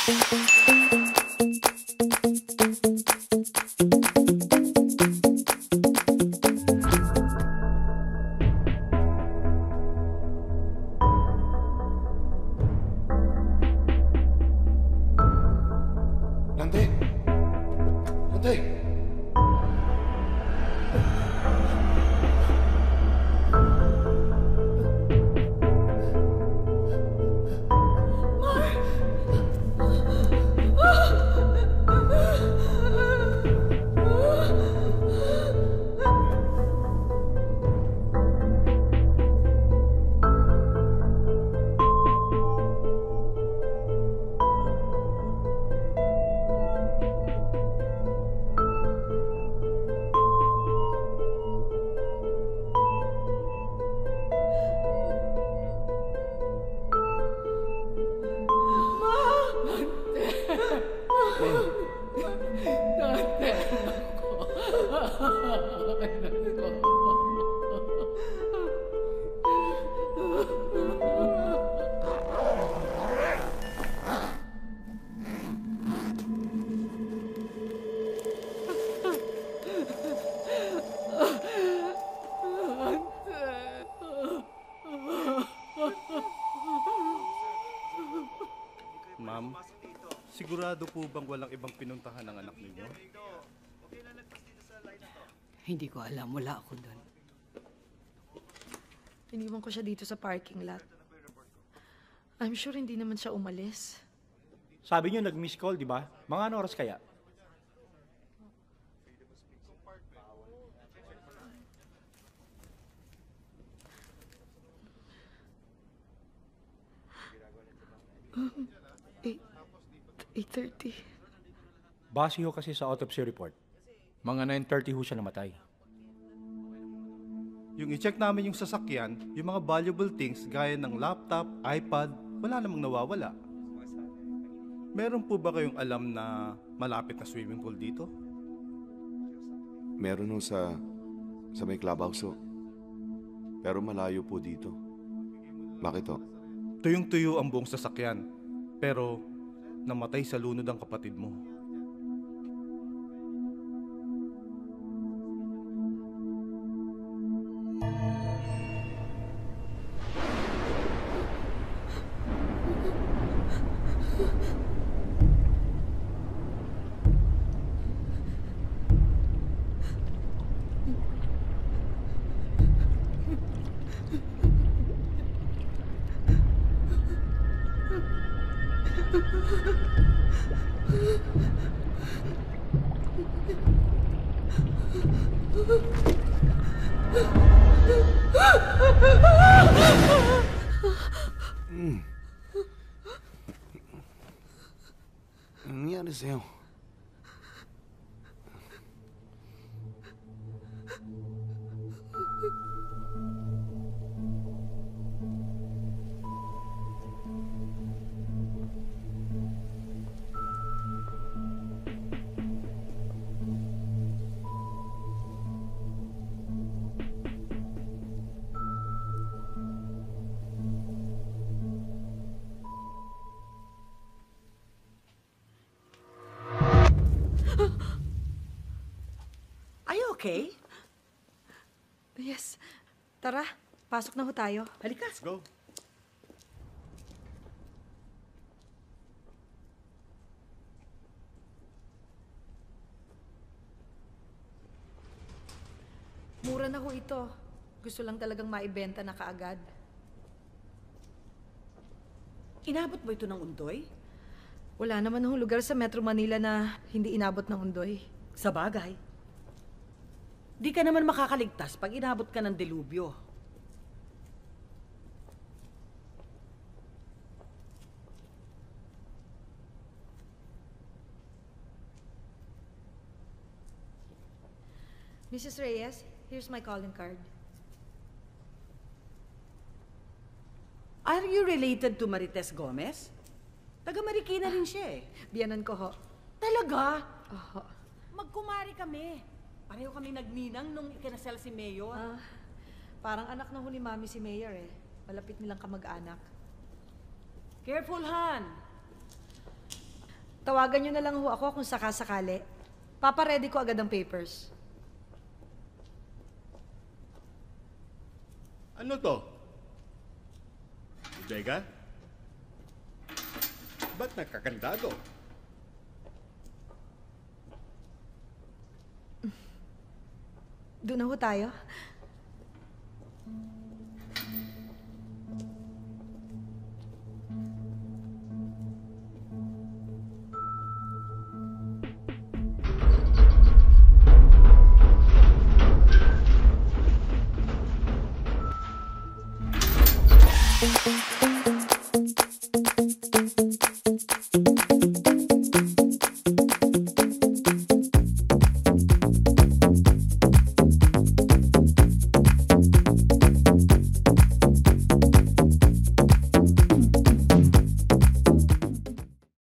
Nante! Nante! Ma'am, sigurado po bang walang ibang pinuntahan ng anak ninyo? Hindi ko alam. Wala ako doon. Iniwan ko siya dito sa parking lot. I'm sure hindi naman siya umalis. Sabi niyo nag-miss call, di ba? Mga ano oras kaya? Um, 8:30. Base ho kasi sa autopsy report. Mga 9:30 ho siya namatay. Yung i-check namin yung sasakyan, yung mga valuable things gaya ng laptop, iPad, wala namang nawawala. Meron po ba kayong alam na malapit na swimming pool dito? Meron ho sa may clubhouse ho. Pero malayo po dito. Bakit ho? Tuyong-tuyo ang buong sasakyan, pero namatay sa lunod ang kapatid mo. Ano nangyari sa'yo? Okay? Yes. Tara, pasok na ho tayo. Halika. Let's go. Mura na ho ito. Gusto lang talagang maibenta na kaagad. Inabot ba ito ng undoy? Wala naman hong lugar sa Metro Manila na hindi inabot ng undoy. Sa bagay. Di ka naman makakaligtas pag inabot ka ng delubyo. Mrs. Reyes, here's my calling card. Are you related to Marites Gomez? Taga-Marikina rin siya eh. Biyanan ko ho. Talaga? Oh. Magkumari kami. Pareho kami nagninang nung ikinasal si Mayor. Parang anak na ho ni Mami si Mayor eh. Malapit nilang kamag-anak. Careful, Han. Tawagan nyo na lang ho ako kung sakasakali. Papaready ko agad ang papers. Ano to? Bodega? Ba't nakakandado? Doon na ho tayo.